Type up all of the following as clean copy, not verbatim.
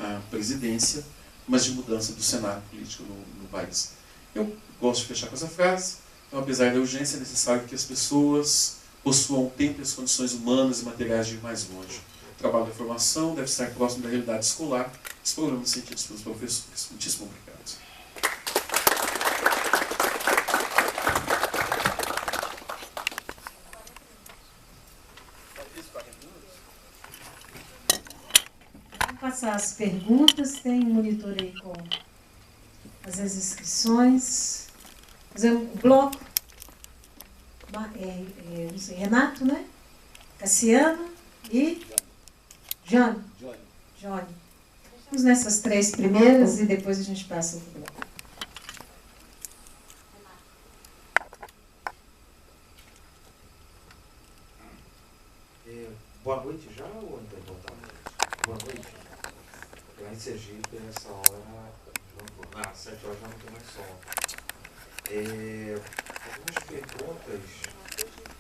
a presidência, mas de mudança do cenário político no país. Eu gosto de fechar com essa frase. Então, apesar da urgência, é necessário que as pessoas possuam o tempo e as condições humanas e materiais de ir mais longe. O trabalho da formação deve estar próximo da realidade escolar. Os programas sentidos pelos professores. Muitíssimo obrigado. Vamos passar as perguntas. Tem um monitor aí com as inscrições. Fazer um bloco. Não sei, Renato, né? Cassiano e Johnny. Vamos nessas 3 primeiras e depois a gente passa para o bloco. Boa noite já ou ainda boa tarde? Boa noite. Lá em Sergipe, nessa hora, às 7 horas já não tem mais sol. Algumas perguntas,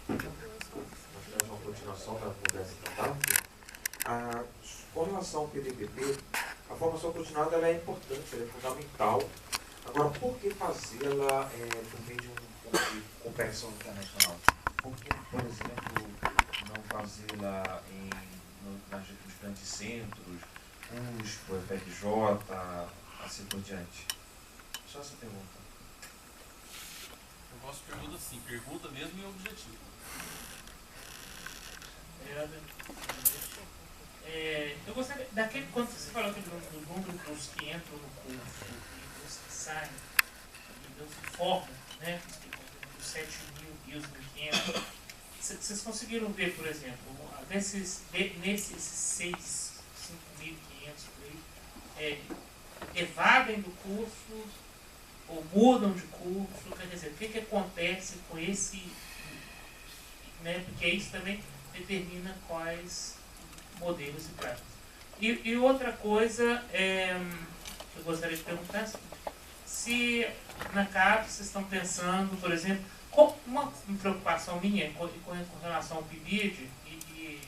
nós temos uma continuação da conversa da tarde. Com relação ao PDPP, a formação continuada ela é importante, ela é fundamental. Agora, por que fazê-la por meio de um ponto de competição internacional? Por que, por exemplo, não fazê-la nos grandes centros, USP, FRJ, assim por diante? Só essa pergunta. Eu gosto de pergunta assim, pergunta mesmo e objetivo. Eu gostaria, quando você falou do número dos que entram no curso e dos que saem, e dos que formam, né, os 7 mil e os 1.500, vocês conseguiram ver, por exemplo, nesses 6, 5.500 por aí, evadem do curso ou mudam de curso? Quer dizer, o que acontece com esse, né, porque isso também determina quais modelos e práticas. E outra coisa, eu gostaria de perguntar se na CAP vocês estão pensando, por exemplo, uma preocupação minha com relação ao PIBID, e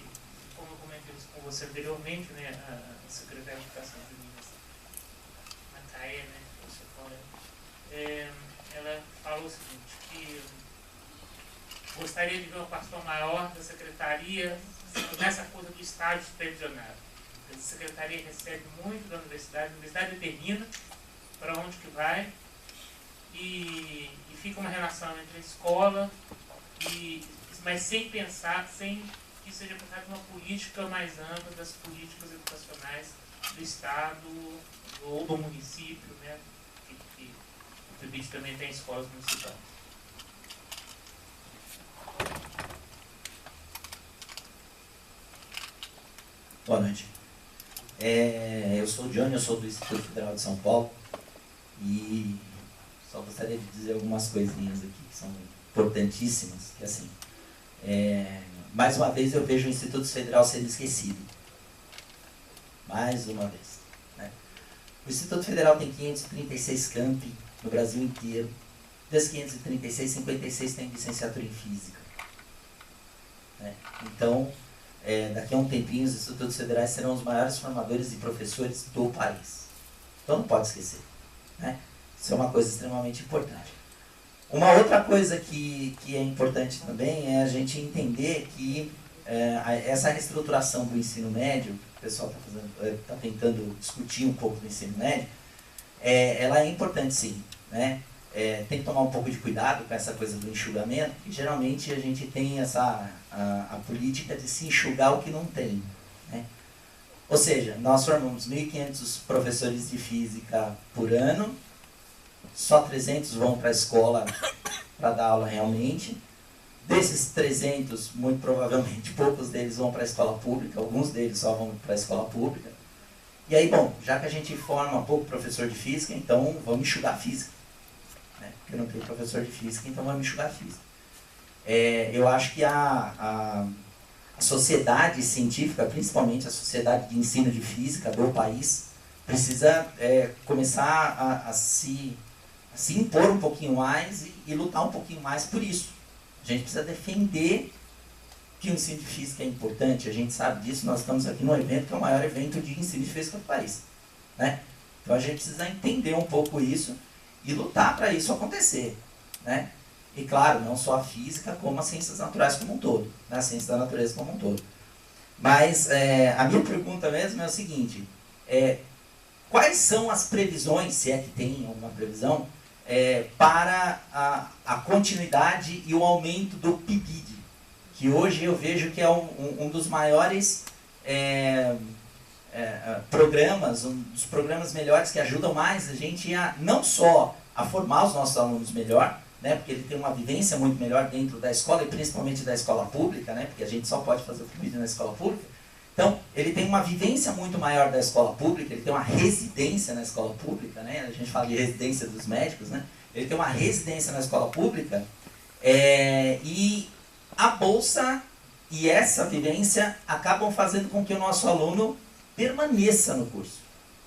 como eu comentei isso com você anteriormente, né, a secretária de Educação de Minas, a CAE, né, ela falou o seguinte, que gostaria de ver uma participação maior da secretaria nessa coisa do estágio supervisionado. A secretaria recebe muito da universidade, a universidade determina para onde que vai, e fica uma relação entre a escola, mas sem pensar, sem que seja pensado uma política mais ampla das políticas educacionais do Estado ou do município, né? Que o PIBID também tem escolas municipais. Boa noite. Eu sou o Johnny, eu sou do Instituto Federal de São Paulo e só gostaria de dizer algumas coisinhas aqui que são importantíssimas, que assim, mais uma vez eu vejo o Instituto Federal sendo esquecido. Mais uma vez. Né? O Instituto Federal tem 536 campi no Brasil inteiro. Das 536, 56 têm licenciatura em Física. Né? Então, daqui a um tempinho, os institutos federais serão os maiores formadores de professores do país. Então não pode esquecer. Né? Isso é uma coisa extremamente importante. Uma outra coisa que é importante também é a gente entender que essa reestruturação do ensino médio, o pessoal está tentando discutir um pouco do ensino médio, ela é importante sim. Né? Tem que tomar um pouco de cuidado com essa coisa do enxugamento, porque geralmente a gente tem a política de se enxugar o que não tem. Né? Ou seja, nós formamos 1.500 professores de física por ano, só 300 vão para a escola para dar aula realmente. Desses 300, muito provavelmente, poucos deles vão para a escola pública, alguns deles só vão para a escola pública. E aí, bom, já que a gente forma pouco professor de física, então vamos enxugar a física. Né? Porque eu não tenho professor de física, então vamos enxugar a física. Eu acho que a sociedade científica, principalmente a sociedade de ensino de física do país, precisa começar a se impor um pouquinho mais e lutar um pouquinho mais por isso. A gente precisa defender que o ensino de física é importante, a gente sabe disso, nós estamos aqui num evento que é o maior evento de ensino de física do país. né? Então a gente precisa entender um pouco isso e lutar para isso acontecer, né? E claro, não só a física, como as ciências naturais como um todo, né? A ciência da natureza como um todo. Mas a minha pergunta mesmo é o seguinte, quais são as previsões, se é que tem alguma previsão, para a continuidade e o aumento do PIBID, que hoje eu vejo que é um dos maiores programas, um dos programas melhores que ajudam mais a gente não só a formar os nossos alunos melhor, né, porque ele tem uma vivência muito melhor dentro da escola e principalmente da escola pública, né, porque a gente só pode fazer o PIBID na escola pública. Então, ele tem uma vivência muito maior da escola pública, ele tem uma residência na escola pública, né, a gente fala de residência dos médicos, né, ele tem uma residência na escola pública, e a bolsa e essa vivência acabam fazendo com que o nosso aluno permaneça no curso,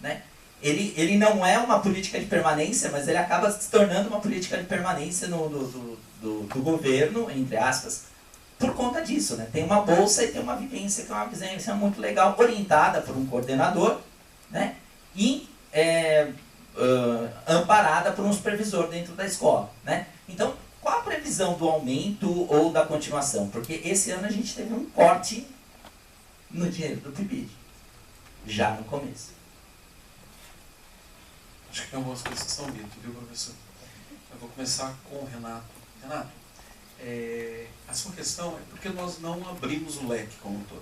né? Ele não é uma política de permanência, mas ele acaba se tornando uma política de permanência do governo, entre aspas, por conta disso, né? Tem uma bolsa e tem uma vivência que é uma vivência muito legal, orientada por um coordenador, né? E amparada por um supervisor dentro da escola, né? Então, qual a previsão do aumento ou da continuação? Porque esse ano a gente teve um corte no dinheiro do PIBID, já no começo. Acho que tem algumas coisas que são mito, viu, professor? Eu vou começar com o Renato. Renato, a sua questão é porque nós não abrimos o leque como um todo.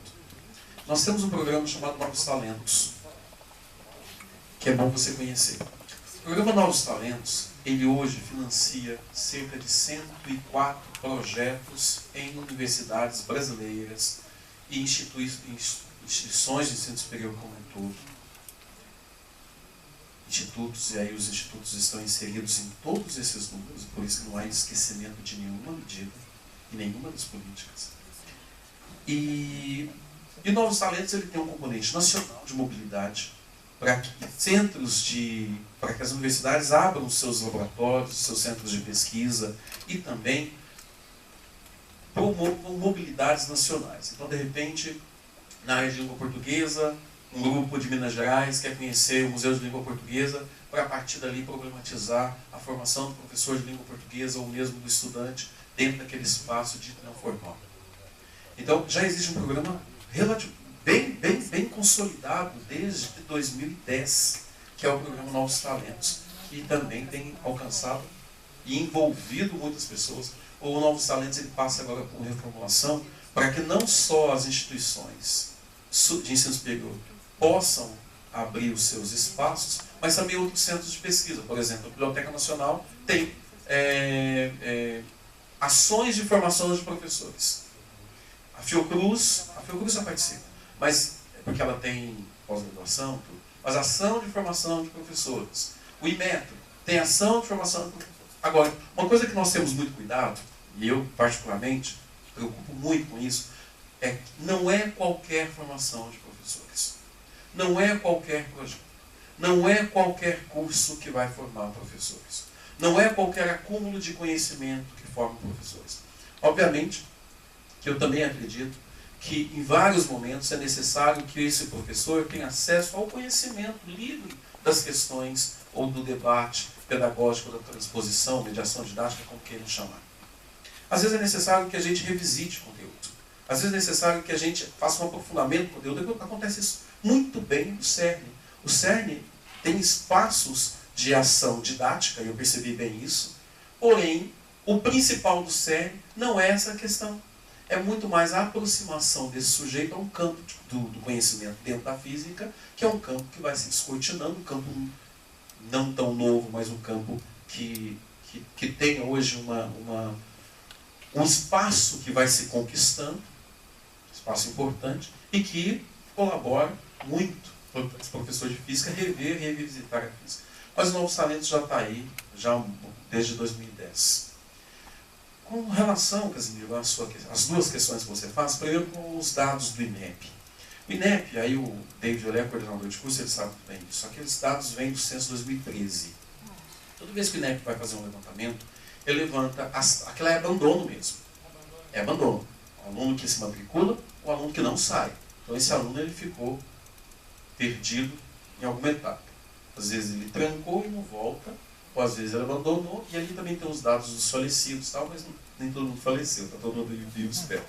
Nós temos um programa chamado Novos Talentos, que é bom você conhecer. O programa Novos Talentos, ele hoje financia cerca de 104 projetos em universidades brasileiras e instituições de ensino superior como um todo. Institutos, e aí os institutos estão inseridos em todos esses números, por isso que não há esquecimento de nenhuma medida e nenhuma das políticas. E Novos Talentos ele tem um componente nacional de mobilidade para que para que as universidades abram seus laboratórios, seus centros de pesquisa e também promovam mobilidades nacionais. Então, de repente, na área de língua portuguesa, um grupo de Minas Gerais quer conhecer o Museu de Língua Portuguesa para, a partir dali, problematizar a formação do professor de língua portuguesa ou mesmo do estudante dentro daquele espaço dito não formal. Então, já existe um programa bem consolidado desde 2010, que é o programa Novos Talentos, que também tem alcançado e envolvido muitas pessoas. O Novos Talentos ele passa agora por reformulação para que não só as instituições de ensino superior possam abrir os seus espaços, mas também outros centros de pesquisa. Por exemplo, a Biblioteca Nacional tem ações de formação de professores. A Fiocruz já participa, mas porque ela tem pós-graduação, mas ação de formação de professores. O IMETRO tem ação de formação de professores. Agora, uma coisa que nós temos muito cuidado, e eu particularmente preocupo muito com isso, é que não é qualquer formação de professores. Não é qualquer projeto. Não é qualquer curso que vai formar professores. Não é qualquer acúmulo de conhecimento que forma professores. Obviamente que eu também acredito que em vários momentos é necessário que esse professor tenha acesso ao conhecimento livre das questões ou do debate pedagógico, da transposição, mediação didática, como queiram chamar. Às vezes é necessário que a gente revisite o conteúdo. Às vezes é necessário que a gente faça um aprofundamento do conteúdo. Acontece isso muito bem no CERN. O CERN tem espaços de ação didática, e eu percebi bem isso, porém, o principal do CERN não é essa questão. É muito mais a aproximação desse sujeito a um campo do conhecimento dentro da física, que é um campo que vai se descortinando, um campo não tão novo, mas um campo que tem hoje um espaço que vai se conquistando, espaço importante, e que colabora muito para os professores de física revisitar a física. Mas o Novos Talentos já está aí, já desde 2010. Com relação, Casimiro, às duas questões que você faz, primeiro com os dados do INEP. O INEP, aí o David Olé, coordenador de curso, ele sabe muito bem disso. Aqueles dados vêm do censo 2013. Toda vez que o INEP vai fazer um levantamento, ele levanta, aquilo é abandono mesmo. É abandono. O aluno que se matricula, o aluno que não sai. Então esse aluno ele ficou perdido em alguma etapa. Às vezes ele trancou e não volta, ou às vezes ele abandonou, e ali também tem os dados dos falecidos, tal, mas nem todo mundo faleceu, está todo mundo vivo, espero.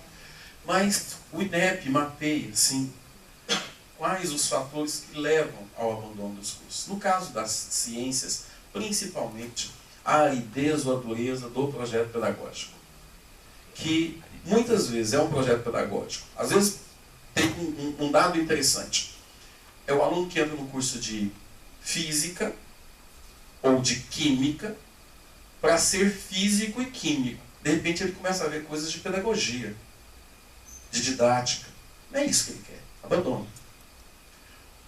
Mas o INEP mapeia, assim, quais os fatores que levam ao abandono dos cursos. No caso das ciências, principalmente a aridez ou a dureza do projeto pedagógico, que muitas vezes é um projeto pedagógico. Às vezes tem um dado interessante. É o aluno que entra no curso de física ou de química para ser físico e químico. De repente ele começa a ver coisas de pedagogia, de didática. Não é isso que ele quer. Abandona.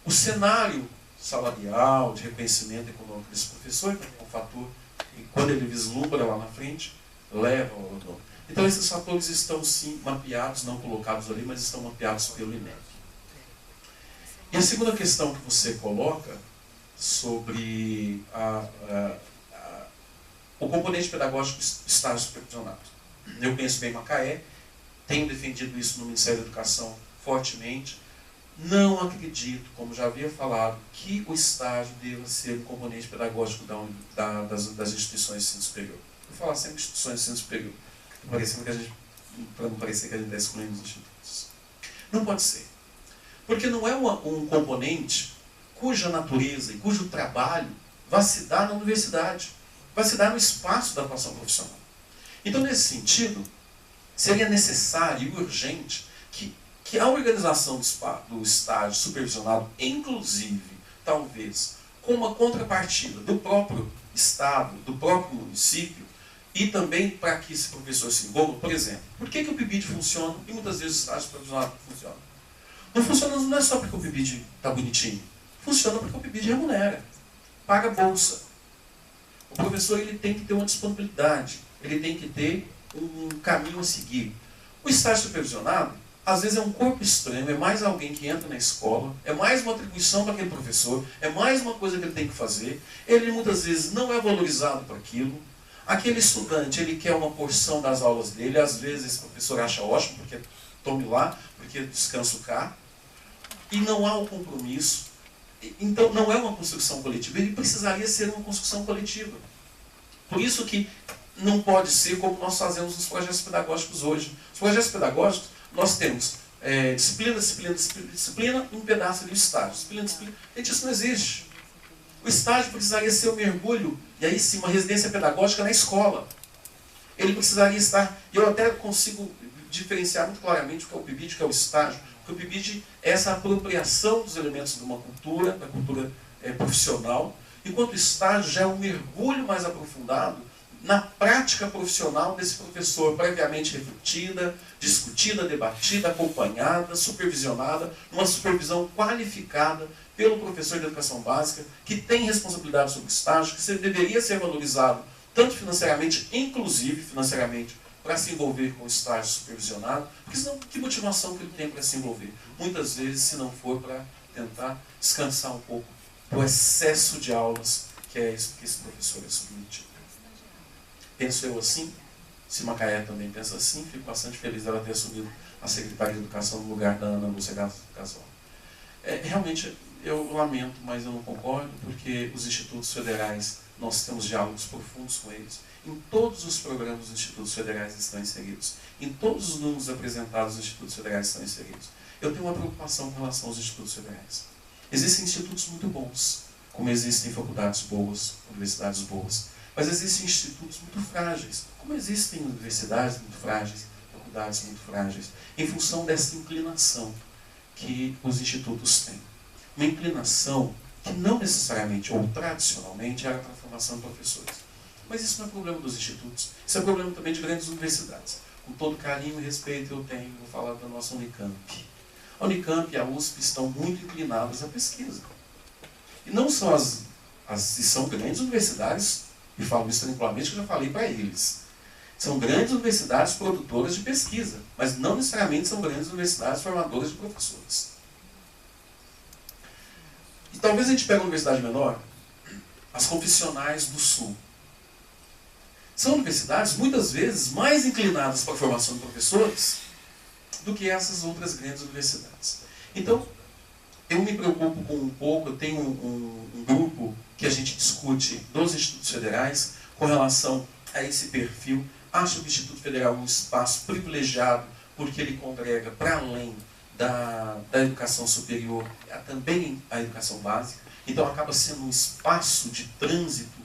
O cenário salarial, de reconhecimento econômico desse professor, que é um fator que, quando ele vislumbra lá na frente, leva ao abandono. Então esses fatores estão sim mapeados, não colocados ali, mas estão mapeados pelo INEP. E a segunda questão que você coloca sobre o componente pedagógico estágio supervisionado. Eu conheço bem Macaé, tenho defendido isso no Ministério da Educação fortemente. Não acredito, como já havia falado, que o estágio deva ser um componente pedagógico das instituições de ensino superior. Vou falar sempre instituições de ensino superior, para não parecer que a gente está excluindo os institutos. Não pode ser. Porque não é um componente cuja natureza e cujo trabalho vai se dar na universidade, vai se dar no espaço da atuação profissional. Então, nesse sentido, seria necessário e urgente que a organização do estágio supervisionado, inclusive, talvez, com uma contrapartida do próprio Estado, do próprio município, e também para que esse professor se envolva, por exemplo, por que o PIBID funciona e muitas vezes o estágio supervisionado não funciona? Não funciona não é só porque o PIBID está bonitinho, funciona porque o PIBID remunera, paga bolsa. O professor ele tem que ter uma disponibilidade, ele tem que ter um caminho a seguir. O estágio supervisionado, às vezes é um corpo estranho, é mais alguém que entra na escola, é mais uma atribuição para aquele professor, é mais uma coisa que ele tem que fazer, ele muitas vezes não é valorizado por aquilo. Aquele estudante, ele quer uma porção das aulas dele, às vezes esse professor acha ótimo, porque tome lá, porque descanso cá, e não há um compromisso. Então não é uma construção coletiva, ele precisaria ser uma construção coletiva. Por isso que não pode ser como nós fazemos nos projetos pedagógicos hoje. Os projetos pedagógicos, nós temos disciplina, um pedaço de estágio. Disciplina. Gente, isso não existe. O estágio precisaria ser um mergulho, e aí sim, uma residência pedagógica na escola. Ele precisaria estar, e eu até consigo diferenciar muito claramente o que é o PIBID, o que é o estágio, porque o PIBID é essa apropriação dos elementos de uma cultura, da cultura profissional, enquanto o estágio já é um mergulho mais aprofundado na prática profissional desse professor, previamente refletida, discutida, debatida, acompanhada, supervisionada, numa supervisão qualificada pelo professor de educação básica, que tem responsabilidade sobre o estágio, que deveria ser valorizado, tanto financeiramente, inclusive financeiramente, para se envolver com o estágio supervisionado, porque senão, que motivação que ele tem para se envolver? Muitas vezes, se não for para tentar descansar um pouco do excesso de aulas que é isso que esse professor é submetido. Penso eu assim, se Macaé também pensa assim, fico bastante feliz dela ter assumido a Secretaria de Educação no lugar da Ana Lúcia Gasol. Realmente, eu lamento, mas eu não concordo, porque os institutos federais, nós temos diálogos profundos com eles. Em todos os programas dos institutos federais estão inseridos. Em todos os números apresentados dos institutos federais estão inseridos. Eu tenho uma preocupação com relação aos institutos federais. Existem institutos muito bons, como existem faculdades boas, universidades boas. Mas existem institutos muito frágeis, como existem universidades muito frágeis, faculdades muito frágeis, em função dessa inclinação que os institutos têm. Uma inclinação que não necessariamente ou tradicionalmente era para a formação de professores. Mas isso não é problema dos institutos, isso é problema também de grandes universidades. Com todo carinho e respeito eu tenho, vou falar da nossa Unicamp. A Unicamp e a USP estão muito inclinadas à pesquisa. E não são são grandes universidades, e falo isso tranquilamente, que eu já falei para eles. São grandes universidades produtoras de pesquisa, mas não necessariamente são grandes universidades formadoras de professores. E talvez a gente pegue uma universidade menor, as confessionais do Sul. São universidades, muitas vezes, mais inclinadas para a formação de professores do que essas outras grandes universidades. Então, eu me preocupo com um pouco, eu tenho um grupo que a gente discute dos institutos federais com relação a esse perfil. Acho que o Instituto Federal é um espaço privilegiado porque ele congrega, para além da educação superior, também a educação básica. Então acaba sendo um espaço de trânsito